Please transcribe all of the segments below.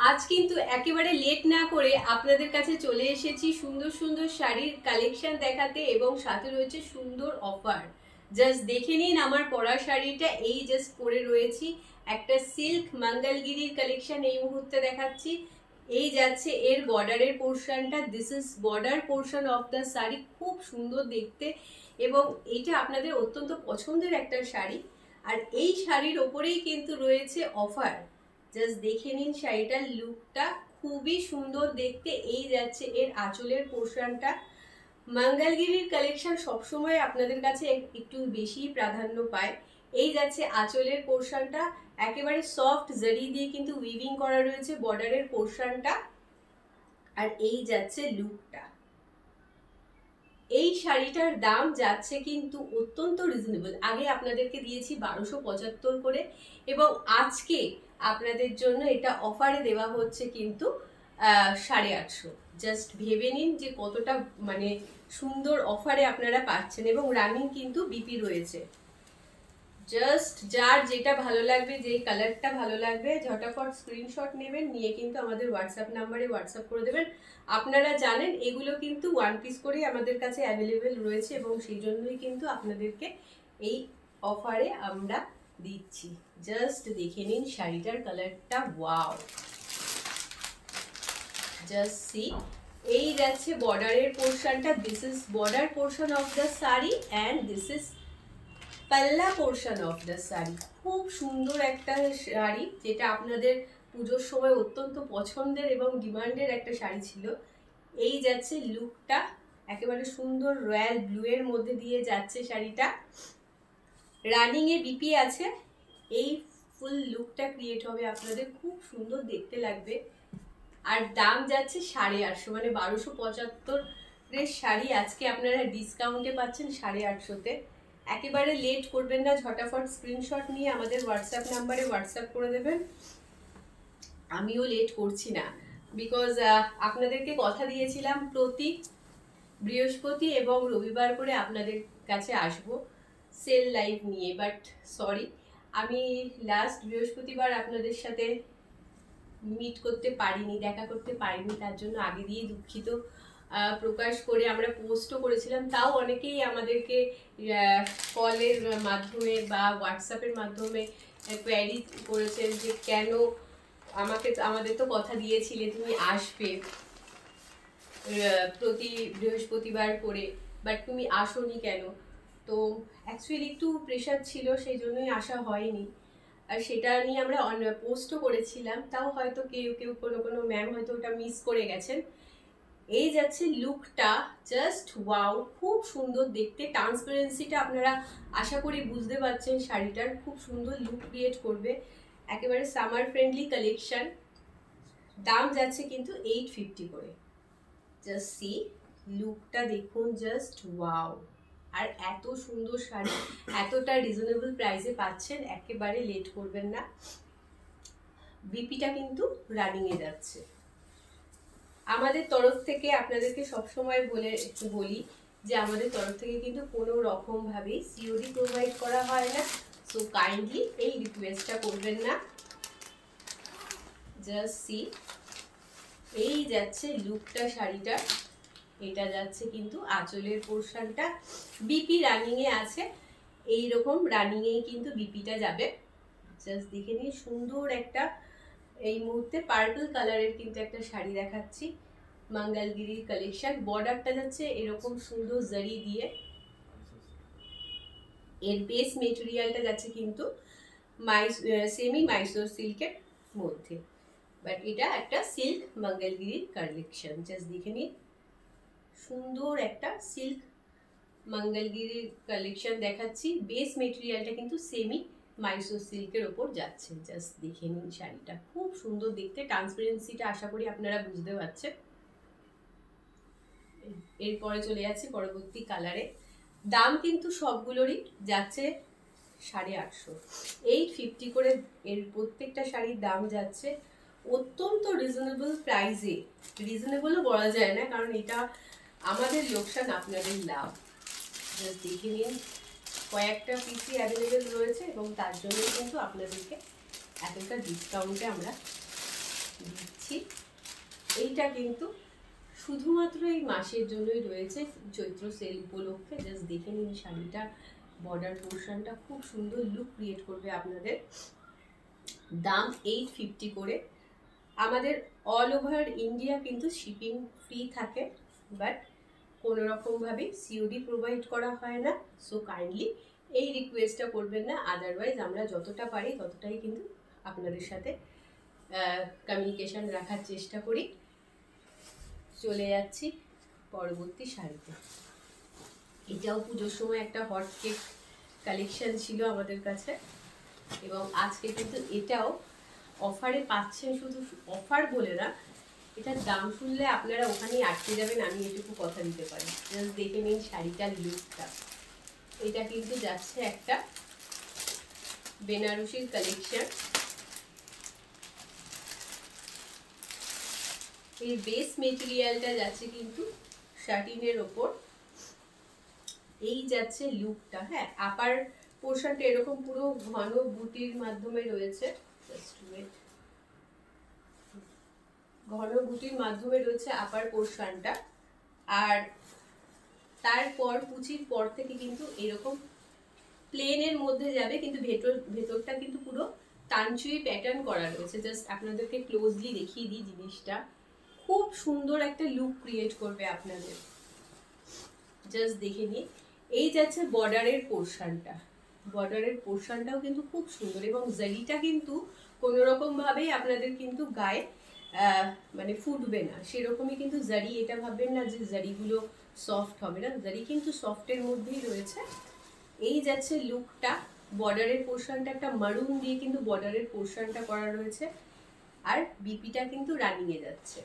আজ কিন্তু একেবারে লেট না করে আপনাদের কাছে চলে এসেছি সুন্দর সুন্দর শাড়ির কালেকশন দেখাতে এবং সাথে রয়েছে সুন্দর অফার। জাস্ট দেখে নিন আমার পরা শাড়িটা, এই জাস্ট পরে রয়েছি একটা সিল্ক মঙ্গলগিরির কালেকশন এই মুহূর্তে দেখাচ্ছি। এই যাচ্ছে এর বর্ডারের পোর্শনটা, this is border portion of the sari, খুব সুন্দর দেখতে এবং এইটা আপনাদের অত্যন্ত পছন্দের একটা শাড়ি। আর এই শাড়ির ওপরেই কিন্তু রয়েছে অফার। জাস্ট দেখে নিন শাড়িটার লুকটা, খুবই সুন্দর দেখতে। এই যাচ্ছে এর আঁচলের পোর্শনটা। মঙ্গলগিরির কালেকশন সবসময় আপনাদের কাছে একটু বেশি প্রাধান্য পায়। এই যাচ্ছে আঁচলের পোর্শনটা, একেবারে সফট জারি দিয়ে কিন্তু উইভিং করা রয়েছে বর্ডারের পোর্শনটা। আর এই যাচ্ছে লুকটা। এই শাড়িটার দাম যাচ্ছে কিন্তু অত্যন্ত রিজনেবল। আগে আপনাদেরকে দিয়েছি 1275 করে এবং আজকে আপনাদের জন্য এটা অফারে দেওয়া হচ্ছে কিন্তু 850। জাস্ট ভেবে নিন যে কতটা মানে সুন্দর অফারে আপনারা পাচ্ছেন এবং রানিং কিন্তু বিপি রয়েছে। জাস্ট যার যেটা ভালো লাগবে, যেই কালারটা ভালো লাগবে ঝটাফট স্ক্রিনশট নেবেন, নিয়ে কিন্তু আমাদের হোয়াটসঅ্যাপ নাম্বারে হোয়াটসঅ্যাপ করে দেবেন। আপনারা জানেন এগুলো কিন্তু ওয়ান পিস করেই আমাদের কাছে অ্যাভেলেবেল রয়েছে এবং সেই জন্যই কিন্তু আপনাদেরকে এই অফারে আমরা দিচ্ছি। জাস্ট দেখে নিন শাড়িটার কালারটা, ওয়াও। জাস্ট সি, এই যাচ্ছে বর্ডারের পোর্শনটা, this is border portion of the sari and this is পাল্লা পোর্শন অফ দ্য শাড়ি। খুব সুন্দর একটা শাড়ি, যেটা আপনাদের পুজোর সময় অত্যন্ত পছন্দের এবং ডিমান্ডের একটা শাড়ি ছিল। এই যাচ্ছে লুকটা, একেবারে সুন্দর রয়্যাল ব্লু এর মধ্যে দিয়ে যাচ্ছে শাড়িটা। রানিং এ বিপি আছে। এই ফুল লুকটা ক্রিয়েট হবে আপনাদের, খুব সুন্দর দেখতে লাগবে। আর দাম যাচ্ছে 850, মানে 1275 শাড়ি আজকে আপনারা ডিসকাউন্টে পাচ্ছেন 850-তে। একেবারে লেট করবেন না, ঝটাফট স্ক্রিনশট নিয়ে আমাদের হোয়াটসঅ্যাপ নাম্বারে হোয়াটসঅ্যাপ করে দেবেন। আমিও লেট করছি না, বিকজ আপনাদেরকে কথা দিয়েছিলাম প্রতি বৃহস্পতি এবং রবিবার করে আপনাদের কাছে আসব সেল লাইভ নিয়ে, বাট সরি আমি লাস্ট বৃহস্পতিবার আপনাদের সাথে মিট করতে পারিনি, দেখা করতে পারিনি, তার জন্য আগে দিয়ে দুঃখিত প্রকাশ করে আমরা পোস্টও করেছিলাম। তাও অনেকেই আমাদেরকে কলের মাধ্যমে বা হোয়াটসঅ্যাপের মাধ্যমে কোয়ারি করেছেন যে কেন আমাদের তো কথা দিয়েছিলে তুমি আসবে প্রতি বৃহস্পতিবার করে, বাট তুমি আসোনি কেন। তো অ্যাকচুয়ালি একটু প্রেশার ছিল, সেই জন্যই আসা হয়নি। আর সেটা নিয়ে আমরা পোস্টও করেছিলাম, তাও হয়তো কেউ কেউ কোনো ম্যাম হয়তো ওটা মিস করে গেছেন। এই যাচ্ছে লুকটা, জাস্ট ওয়াও, খুব সুন্দর দেখতে। ট্রান্সপারেন্সিটা আপনারা আশা করি বুঝতে পারছেন, শাড়িটার খুব সুন্দর লুক ক্রিয়েট করবে। একেবারে সামার ফ্রেন্ডলি কালেকশন। দাম যাচ্ছে কিন্তু 850 করে। জাস্ট সি, লুকটা দেখুন, জাস্ট ওয়াও। আর এত সুন্দর শাড়ি এতটা রিজনেবল প্রাইসে পাচ্ছেন, একেবারে লেট করবেন না। বিপিটা কিন্তু রানিং এ যাচ্ছে। আমাদের তরফ থেকে আপনাদেরকে সবসময় বলি যে আমাদের তরফ থেকে কিন্তু কোনো রকম ভাবে সিওডি প্রোভাইড করা হয় না, সো কাইন্ডলি এই রিকোয়েস্টটা করবেন না। জাস্ট সি, এই যাচ্ছে লুকটা শাড়িটা। এটা যাচ্ছে কিন্তু আঁচলের পোর্শনটা, বিপি রানিং এ আছে, এই রকম রানিং এ কিন্তু বিপিটা যাবে। জাস্ট দেখে নিন, সুন্দর একটা এই মুহূর্তে পার্পল কালারের কিন্তু একটা শাড়ি দেখাচ্ছি, মঙ্গলগিরির কালেকশন। বর্ডারটা যাচ্ছে এরকম সুন্দর জারি দিয়ে, এর বেস মেটেরিয়ালটা যাচ্ছে কিন্তু সেমি মাইসোর সিল্কের মধ্যে, বাট এটা একটা সিল্ক মঙ্গলগিরির কালেকশন। জাস্ট দেখে নিন, সুন্দর একটা সিল্ক মঙ্গলগিরির কালেকশন দেখাচ্ছি। বেস মেটেরিয়ালটা কিন্তু সেমি মাইসোর সিল্কের ওপর যাচ্ছে। জাস্ট দেখে নিন শাড়িটা, খুব সুন্দর দেখতে। ট্রান্সপারেন্সিটা আশা করি আপনারা বুঝতে পারছেন। এরপরে চলে যাচ্ছে পরবর্তী কালারে। দাম কিন্তু সবগুলোরই যাচ্ছে 850, 850 করে এর প্রত্যেকটা শাড়ির দাম যাচ্ছে। অত্যন্ত রিজনেবল প্রাইসে, রিজনেবলও বলা যায় না কারণ এটা আমাদের লোকসান আপনাদের লাভ। জাস্ট দেখে নিন, কয়েকটা পিসি অ্যাভেলেবেল রয়েছে এবং তার জন্য কিন্তু আপনাদেরকে এতটা ডিসকাউন্টে আমরা দিচ্ছি। এইটা কিন্তু শুধুমাত্র এই মাসের জন্যই রয়েছে, চৈত্র সেল উপলক্ষে। জাস্ট দেখে নিন শাড়িটা, বর্ডার পোর্শনটা খুব সুন্দর লুক ক্রিয়েট করবে আপনাদের। দাম 850 করে। আমাদের অল ওভার ইন্ডিয়া কিন্তু শিপিং ফ্রি থাকে, বাট কোনো রকমভাবে সিওডি প্রোভাইড করা হয় না। সো কাইন্ডলি এই রিকোয়েস্টটা করবেন না, আদারওয়াইজ আমরা যতটা পারি ততটাই কিন্তু আপনাদের সাথে কমিউনিকেশন রাখার চেষ্টা করি। চলে যাচ্ছি পরবর্তী শাড়িতে। এটাও পুজোর সময় একটা হট কেক কালেকশন ছিল আমাদের কাছে, এবং আজকে কিন্তু এটাও অফারে পাচ্ছেন। শুধু অফার বলে না, এটার দাম শুনলে আপনারা ওখানেই আটকে যাবেন, আমি এটুকু কথা দিতে পারি। জাস্ট দেখে নিন শাড়িটার লুকটা। এটা কিন্তু যাচ্ছে একটা বেনারসির কালেকশন। এই বেস মেটেরিয়ালটা যাচ্ছে কিন্তু শাটিনের ওপর। এই যাচ্ছে লুকটা। হ্যাঁ, আপার পোর্শনটা এরকম পুরো ঘন বুটির মাধ্যমে রয়েছে, ঘন বুটির মাধ্যমে রয়েছে আপার পোর্শনটা। আর তারপর কুচির পর থেকে কিন্তু এরকম প্লেনের মধ্যে যাবে, কিন্তু ভেতরটা কিন্তু পুরো তানচুই প্যাটার্ন করা রয়েছে। জাস্ট আপনাদেরকে ক্লোজলি দেখিয়ে দিই জিনিসটা, খুব সুন্দর একটা লুক ক্রিয়েট করবে আপনাদের। জাস্ট দেখে নিই। এই যাচ্ছে বর্ডারের পোর্শনটা, বর্ডারের পোর্শনটাও কিন্তু খুব সুন্দর, এবং জারিটা কিন্তু কোনো রকম ভাবেই আপনাদের কিন্তু গায়ে মানে ফুটবে না, সেরকমই কিন্তু জারি। এটা ভাববেন না যে জারিগুলো সফট হবে না, জারি কিন্তু সফটের মধ্যেই রয়েছে। এই যাচ্ছে লুকটা। বর্ডারের পোর্শনটা একটা মারুন দিয়ে কিন্তু বর্ডারের পোর্শনটা করা রয়েছে, আর বিপিটা কিন্তু রানিং এ যাচ্ছে।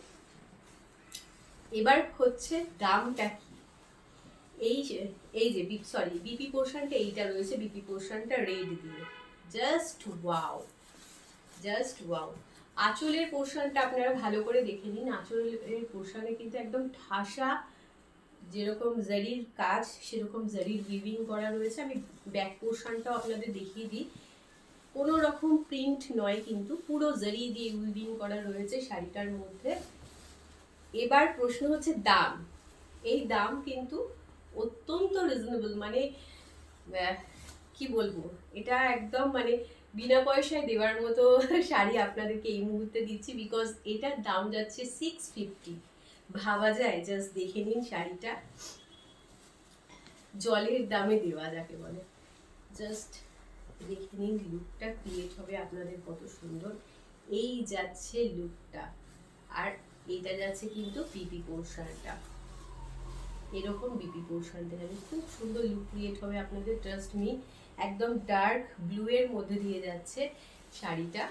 এবার হচ্ছে দামটা কি। এই যে বিপি পোর্শনটা এইটা রয়েছে, বিপি পোর্শনটা রেড দিয়ে। Just wow, just wow. আঁচলের পোর্শনটা আপনারা ভালো করে দেখে নিন। আঁচলের পোর্শনে কিন্তু একদম ঠাসা, যেরকম জারির কাজ সেরকম জারির উইভিং করা রয়েছে। আমি ব্যাক পোর্শনটাও আপনাদের দেখিয়ে দিই। কোনো রকম প্রিন্ট নয়, কিন্তু পুরো জারি দিয়ে উইভিং করা রয়েছে শাড়িটার মধ্যে। এবার প্রশ্ন হচ্ছে দাম। এই দাম কিন্তু অত্যন্ত রিজনেবল, মানে কি বলবো, এটা একদম মানে বিনা পয়সায় দেওয়ার মতো শাড়ি আপনাদেরকে এই মুহূর্তে দিচ্ছি, বিকজ এটার দাম যাচ্ছে 650। ভাবা যায়? জাস্ট দেখে নিন শাড়িটা, জলের দামে দেওয়া যাকে বলে। জাস্ট দেখে নিন লুকটা ক্রিয়েট হবে আপনাদের কত সুন্দর। এই যাচ্ছে লুকটা, আর এইটা যাচ্ছে কিন্তু বিপি পোর্শনটা, এরকম বিপি পোর্শনটা যাবে, খুব সুন্দর লুক ক্রিয়েট হবে আপনাদের। ট্রাস্ট মি, একদম ডার্ক ব্লু এর মধ্যে দিয়ে যাচ্ছে শাড়িটা।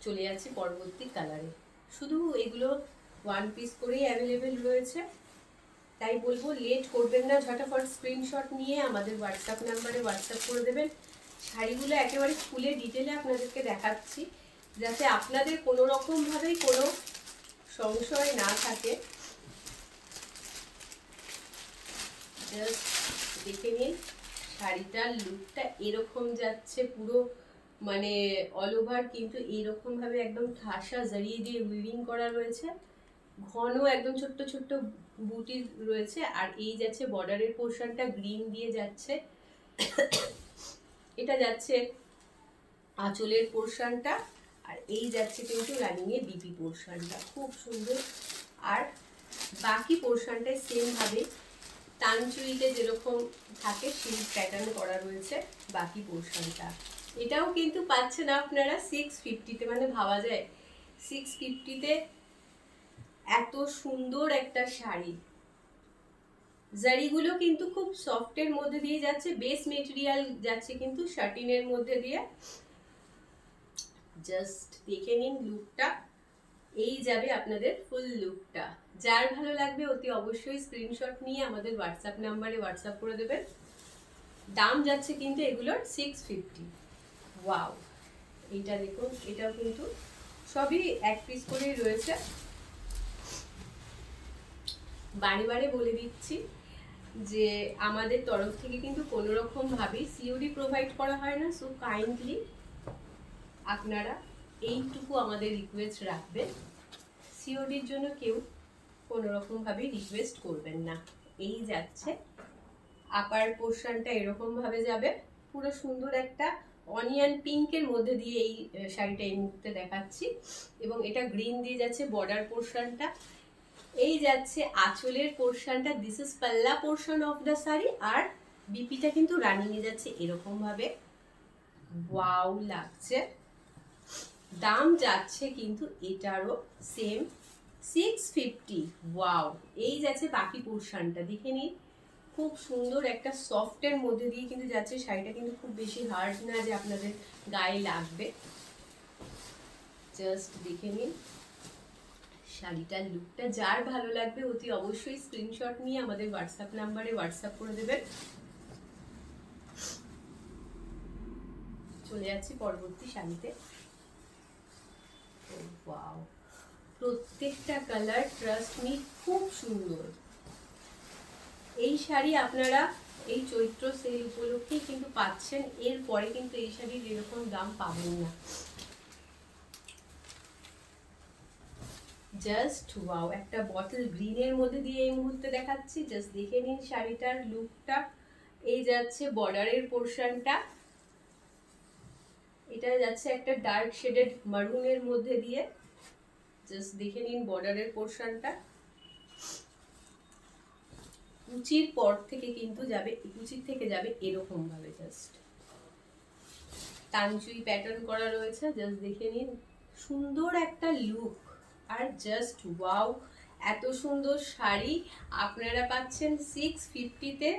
চলে যাচ্ছে পরবর্তী কালারে। শুধু এগুলো ওয়ান পিস করেই অ্যাভেলেবেল রয়েছে, তাই বলবো লেট করবেন না, ঝটাফট স্ক্রিনশট নিয়ে আমাদের হোয়াটসঅ্যাপ নাম্বারে হোয়াটসঅ্যাপ করে দেবেন। শাড়িগুলো একেবারে খুলে ডিটেলে আপনাদেরকে দেখাচ্ছি, যাতে আপনাদের কোনো রকমভাবেই কোনো সংশয় না থাকে। জাস্ট দেখে নিন শাড়িটার লুকটা এরকম যাচ্ছে পুরো, মানে অল ওভার কিন্তু এরকম ভাবে একদম ঠাসা জড়িয়ে দিয়ে উইভিং করা রয়েছে, ঘন একদম ছোট্ট ছোট্ট বুটি রয়েছে। আর এই যাচ্ছে বর্ডারের পোর্শনটা গ্রিন দিয়ে যাচ্ছে, এটা যাচ্ছে আঁচলের পোর্শনটা, আর এই যাচ্ছে কিন্তু রানিং এ বিপি পোর্শনটা, খুব সুন্দর। আর বাকি পোর্শনটায় সেম ভাবে তানচুইতে যেরকম থাকে সেই প্যাটার্ন করা রয়েছে বাকি পোর্শনটা। এটাও কিন্তু পাচ্ছেন আপনারা 650-তে, মানে ভাবা যায় 650-তে এত সুন্দর একটা শাড়ি। জারিগুলো কিন্তু খুব সফটের মধ্যে দিয়ে যাচ্ছে, বেস মেটেরিয়াল যাচ্ছে কিন্তু শাটিনের মধ্যে দিয়ে। জাস্ট দেখে নিন লুকটা, এই যাবে আপনাদের ফুল লুকটা। যার ভালো লাগবে অতি অবশ্যই স্ক্রিনশট নিয়ে আমাদের হোয়াটসঅ্যাপ নাম্বারে হোয়াটসঅ্যাপ করে দেবেন। দাম যাচ্ছে কিন্তু এগুলোর 650। ওয়াও, এইটা দেখুন, এটাও কিন্তু সবই এক পিস করেই রয়েছে। বারে বারে বলে দিচ্ছি যে আমাদের তরফ থেকে কিন্তু কোনো রকম ভাবে সিওডি প্রোভাইড করা হয় না। সো কাইন্ডলি আপনারা এইটুকু আমাদের রিকোয়েস্ট রাখবেন, সিওডির জন্য কেউ কোনো রকম ভাবে রিকোয়েস্ট করবেন না। এই যাচ্ছে আপার পোর্শনটা এরকম ভাবে যাবে, পুরো সুন্দর একটা অনিয়ন পিঙ্কের মধ্যে দিয়ে এই শাড়িটা এই মুহূর্তে দেখাচ্ছি, এবং এটা গ্রিন দিয়ে যাচ্ছে বর্ডার পোর্শনটা। এই যাচ্ছে আঁচলের পোর্শনটা, দিস ইজ পাল্লা পোর্শন অফ দ্য শাড়ি, আর বিপিটা কিন্তু রানিং এ যাচ্ছে এরকম ভাবে। ওয়াও লাগছে। দাম যাচ্ছে কিন্তু এটারও সেম 650। ওয়াও। এই যাচ্ছে বাকি পোর্শনটা দেখে নিন, খুব সুন্দর একটা সফটের মধ্যে দিয়ে কিন্তু যাচ্ছে শাড়িটা, কিন্তু খুব বেশি হার্ড না যে আপনাদের গায়ে লাগবে। জাস্ট দেখে নিন শাড়িটার লুকটা। যার ভালো লাগবে অতি অবশ্যই স্ক্রিনশট নিয়ে আমাদের হোয়াটসঅ্যাপ নাম্বারে হোয়াটসঅ্যাপ করে দেবেন। চলে যাচ্ছি পরবর্তী শাড়িতে। ওয়াও, প্রত্যেকটা কালার ট্রাস্ট মি খুব সুন্দর। এই শাড়ি আপনারা এই চৈত্র সেল উপলক্ষেই কিন্তু পাচ্ছেন, এরপরে কিন্তু এই শাড়ির এরকম দাম পাবেন না। জাস্ট ওয়াও, একটা বটল গ্রিনের মধ্যে দিয়ে এই মুহূর্তে দেখাচ্ছি, জাস্ট দেখে নিন শাড়িটার লুকটা। এই যাচ্ছে বর্ডারের পোর্শনটা, এটা যাচ্ছে একটা ডার্ক শেডেড মারুনের মধ্যে দিয়ে, জাস্ট দেখে নিন বর্ডারের পোর্শনটা। কুচির পর থেকে কিন্তু যাবে, কুচির থেকে যাবে এরকম ভাবে, জাস্ট তানচুই প্যাটার্ন করা রয়েছে, জাস্ট দেখে নিন সুন্দর একটা লুক। আর জাস্ট ওয়াও, এত সুন্দর শাড়ি আপনারা পাচ্ছেন 650-তে।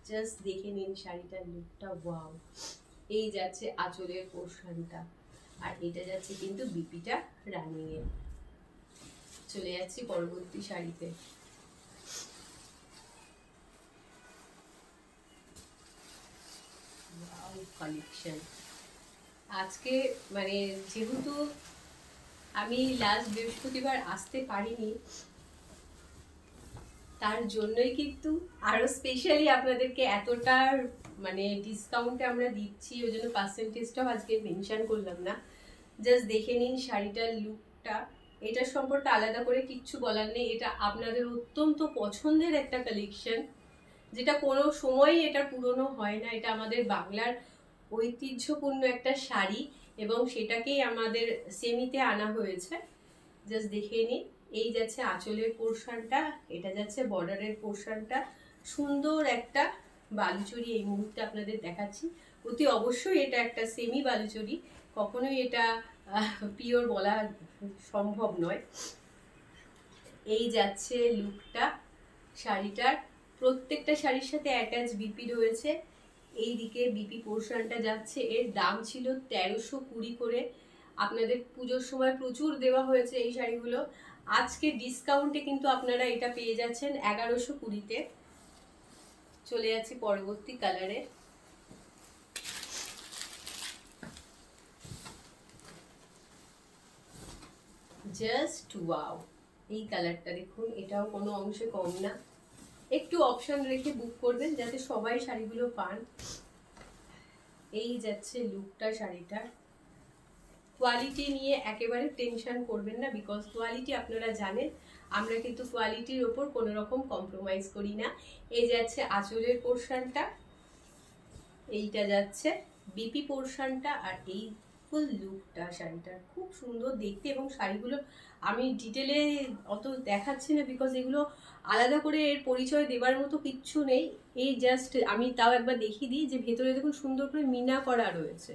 জাস্ট দেখে নিন শাড়িটার লুকটা। ওয়াও। এই যাচ্ছে আঁচলের পোর্শনটা, আর এটা যাচ্ছে কিন্তু বিপিটা রানিং এ। চলে যাচ্ছি পরবর্তী শাড়িতে। কালেকশন আজকে মানে যেহেতু আমি লাস্ট বৃহস্পতিবার আসতে পারিনি, তার জন্যই কিন্তু আরো স্পেশালি আপনাদেরকে এতটা মানে ডিসকাউন্টে আমরা দিচ্ছি, ওই জন্য পার্সেন্টেজটাও আজকে মেনশন করলাম না। জাস্ট দেখে নিন শাড়িটার লুকটা। এটা সম্পর্কে আলাদা করে কিচ্ছু বলার নেই, এটা আপনাদের অত্যন্ত পছন্দের একটা কালেকশন, যেটা কোনো সময় এটা পুরনো হয় না। এটা আমাদের বাংলার ঐতিহ্যপূর্ণ একটা শাড়ি, এবং সেটাকেই আমাদের সেমিতে আনা হয়েছে। জাস্ট দেখে নিন, এই যাচ্ছে আঁচলের পোর্শনটা, এটা যাচ্ছে বর্ডারের পোর্শনটা। সুন্দর একটা বালুচরি এই মুহূর্তে আপনাদের দেখাচ্ছি। অতি অবশ্যই এটা একটা সেমি বালুচরি, কখনোই এটা পিওর বলা সম্ভব নয়। এই যাচ্ছে লুকটা শাড়িটার। প্রত্যেকটা শাড়ির সাথে অ্যাটাচ বিপি রয়েছে। এই দিকে বিপি পোর্শনটা যাচ্ছে, এর দাম ছিল 1320 করে। আপনাদের পুজোর সময় প্রচুর দেওয়া হয়েছে এই শাড়িগুলো, আজকে ডিসকাউন্টে কিন্তু আপনারা এটা পেয়ে যাচ্ছেন 1120-তে। চলে যাচ্ছি পরবর্তী কালারে। জাস্ট ওয়াও, এই কালারটা দেখুন, এটাও কোনো অংশে কম না। একটু অপশন রেখে বুক করবেন যাতে সবাই শাড়িগুলো পান। এই যাচ্ছে লুকটা শাড়িটা। কোয়ালিটি নিয়ে একেবারে টেনশন করবেন না, বিকজ কোয়ালিটি আপনারা জানেন আমরা কিন্তু কোয়ালিটির ওপর কোনো রকম কম্প্রোমাইজ করি না। এই যাচ্ছে আঁচলের পোর্শনটা, এইটা যাচ্ছে বিপি পোর্শনটা, আর এই ফুল লুকটা শাড়িটার খুব সুন্দর দেখতে। এবং শাড়িগুলো আমি ডিটেলে অত দেখাচ্ছি না, বিকজ এগুলো আলাদা করে এর পরিচয় দেওয়ার মতো কিচ্ছু নেই। এই জাস্ট আমি তাও একবার দেখিয়ে দিই যে ভেতরে দেখুন সুন্দর করে মিনা করা রয়েছে,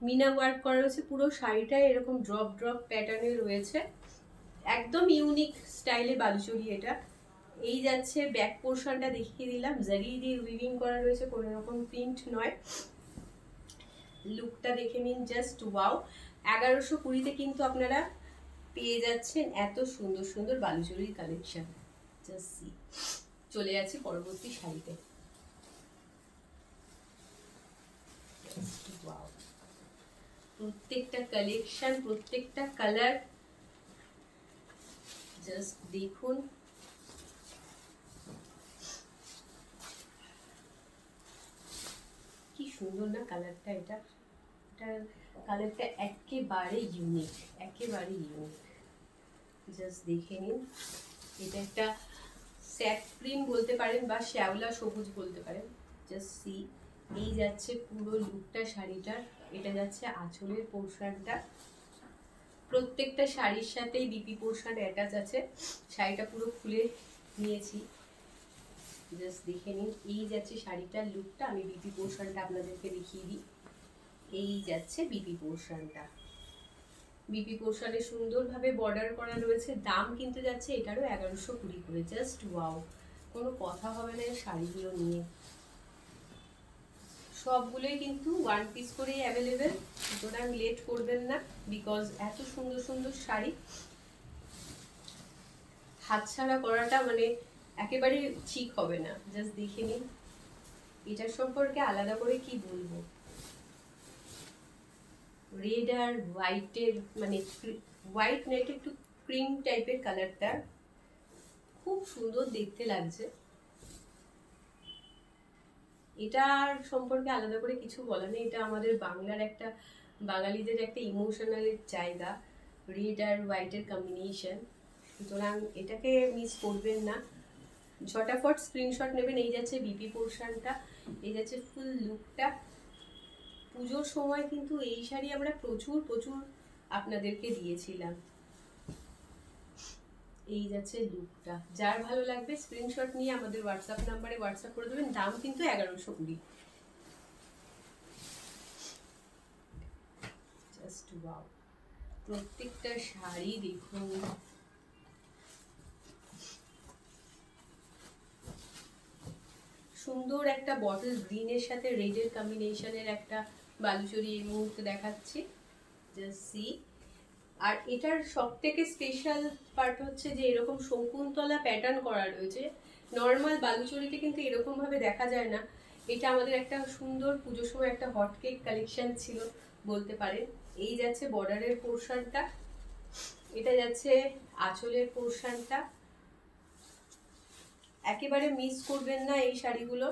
মিনা ওয়ার্ক করা রয়েছে, পুরো শাড়িটায় এরকম ড্রপ ড্রপ প্যাটার্নে রয়েছে, একদম ইউনিক স্টাইলে বালুচরি এটা। এই যাচ্ছে ব্যাক পোর্শনটা দেখিয়ে দিলাম, জারি দিয়ে উইভিং করা রয়েছে, কোনো রকম প্রিন্ট নয়। লুকটা দেখে নিন, জাস্ট ওয়াও। 1120-তে কিন্তু আপনারা পেয়ে যাচ্ছেন এত সুন্দর সুন্দর বালুচরির কালেকশন। Just see. চলে যাচ্ছি পরবর্তী শাড়িতে। ওয়াও, প্রত্যেকটা কালেকশন, প্রত্যেকটা কালার জাস্ট দেখুন। কি সুন্দর না কালারটা, এটা কালারটা একেবারে ইউনিক, একেবারে ইউনিক। জাস্ট দেখে নিন, এটা একটা স্যাট ক্রিম বলতে পারেন বা শ্যাওলা সবুজ বলতে পারেন। জাস্ট সি, এই যাচ্ছে পুরো লুকটা শাড়িটার। এটা যাচ্ছে আঁচলের পোর্শনটা। প্রত্যেকটা শাড়ির সাথেই বিপি পোর্শন অ্যাটাচ আছে। শাড়িটা পুরো খুলে নিয়েছি, জাস্ট দেখে নিন। এই যাচ্ছে শাড়িটার লুকটা। আমি বিপি পোর্শনটা আপনাদেরকে দেখিয়ে দিই। এই যাচ্ছে বিপি পোর্শনটা। বিপি পোর্শনে সুন্দরভাবে বর্ডার করা রয়েছে। দাম কিন্তু যাচ্ছে এটারও 1120 করে। জাস্ট ওয়াও, কোনো কথা হবে না এই শাড়িগুলো নিয়ে। সবগুলোই কিন্তু 1 পিস করেই অ্যাভেলেবেল, সুতরাং লেট করবেন না, বিকজ এত সুন্দর সুন্দর শাড়ি হাতছাড়া করাটা মানে একেবারে ঠিক হবে না। জাস্ট দেখে নিন, এটার সম্পর্কে আলাদা করে কি বলবো। রেড আর হোয়াইটের মানে হোয়াইট নেট একটু ক্রিম টাইপের কালারটা, খুব সুন্দর দেখতে লাগছে। এটার সম্পর্কে আলাদা করে কিছু বলা নেই। এটা আমাদের বাংলার একটা, বাঙালিদের একটা ইমোশনাল জায়গা, রেড আর হোয়াইটের কম্বিনেশন। সুতরাং এটাকে মিস করবেন না, ঝটাফট স্ক্রিনশট নেবেন। এই যাচ্ছে বিপি পোর্শনটা, এই যাচ্ছে ফুল লুকটা। পুজোর সময় কিন্তু এই শাড়ি আমরা প্রচুর প্রচুর আপনাদেরকে দিয়েছিলাম। এই যাচ্ছে লুকটা। যার ভালো লাগবে স্ক্রিনশট নিয়ে আমাদের হোয়াটসঅ্যাপ নাম্বারে হোয়াটসঅ্যাপ করে দেবেন। দাম কিন্তু 1120। জাস্ট ওয়াও, প্রত্যেকটা শাড়ি দেখুন। সুন্দর একটা বটল গ্রিনের সাথে রেডের কম্বিনেশনের একটা বালুচরি এই মুহূর্তে দেখাচ্ছি। Just see. আর এটার সব থেকে স্পেশাল পার্ট হচ্ছে যে এরকম শকুন্তলা প্যাটার্ন করা রয়েছে। নর্মাল বালুচরিতে কিন্তু এরকম ভাবে দেখা যায় না। এটা আমাদের একটা সুন্দর পুজোর সময় একটা হট কেক কালেকশন ছিল বলতে পারেন। এই যাচ্ছে বর্ডারের পোর্শনটা, এটা যাচ্ছে আঁচলের পোর্শনটা। একেবারে মিস করবেন না এই শাড়িগুলো।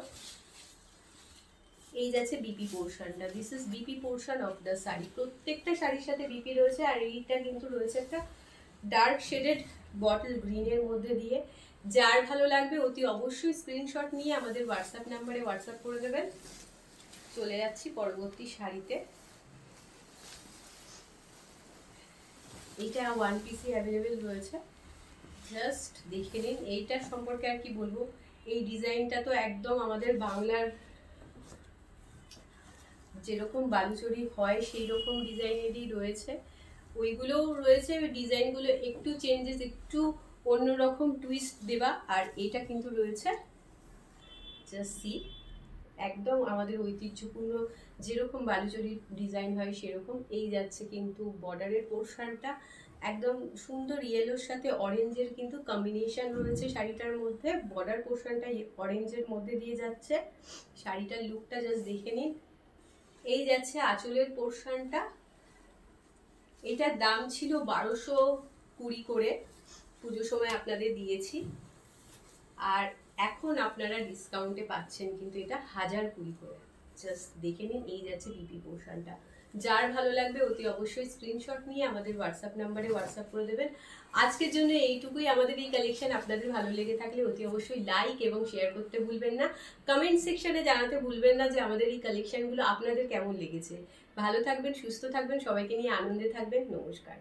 এই যাচ্ছে বিপি পোর্শনটা। This is BP portion of the sari. প্রত্যেকটা শাড়ির সাথে বিপি রয়েছে। আর এইটা কিন্তু রয়েছে একটা ডার্ক শেডেড বটল গ্রিনের মধ্যে দিয়ে। যার ভালো লাগবে অতি অবশ্যই স্ক্রিনশট নিয়ে আমাদের হোয়াটসঅ্যাপ নাম্বারে হোয়াটসঅ্যাপ করে দেবেন। চলে যাচ্ছি পরবর্তী শাড়িতে। এইটা 1 পিসে অ্যাভেলেবেল রয়েছে। জাস্ট দেখে নিন, এইটার সম্পর্কে আর কি বলবো। এই ডিজাইনটা তো একদম আমাদের বাংলার যেরকম বালুচরি হয় সেই রকম ডিজাইনেরই রয়েছে। ওইগুলোও রয়েছে, ডিজাইনগুলো একটু চেঞ্জেস, একটু অন্যরকম টুইস্ট দেওয়া। আর এটা কিন্তু রয়েছে জাস্ট সি, একদম আমাদের ঐতিহ্যপূর্ণ যেরকম বালুচরির ডিজাইন হয় সেরকম। এই যাচ্ছে কিন্তু বর্ডারের পোর্শনটা, একদম সুন্দর ইয়েলোর সাথে অরেঞ্জের কিন্তু কম্বিনেশন রয়েছে শাড়িটার মধ্যে। বর্ডার পোর্শনটা অরেঞ্জের মধ্যে দিয়ে যাচ্ছে। শাড়িটার লুকটা জাস্ট দেখে নিন। এই যাচ্ছে আঁচলের পোর্শনটা। এটার দাম ছিল 1220 করে, পুজোর সময় আপনাদের দিয়েছি। আর এখন আপনারা ডিসকাউন্টে পাচ্ছেন কিন্তু এটা 1020 করে। জাস্ট দেখে নিন, এই যাচ্ছে বিপি পোর্শনটা। যার ভালো লাগবে অতি অবশ্যই স্ক্রিনশট নিয়ে আমাদের হোয়াটসঅ্যাপ নাম্বারে হোয়াটসঅ্যাপ করে দেবেন। আজকের জন্য এইটুকুই। আমাদের এই কালেকশন আপনাদের ভালো লেগে থাকলে অতি অবশ্যই লাইক এবং শেয়ার করতে ভুলবেন না। কমেন্ট সেকশনে জানাতে ভুলবেন না যে আমাদের এই কালেকশনগুলো আপনাদের কেমন লেগেছে। ভালো থাকবেন, সুস্থ থাকবেন, সবাইকে নিয়ে আনন্দে থাকবেন। নমস্কার।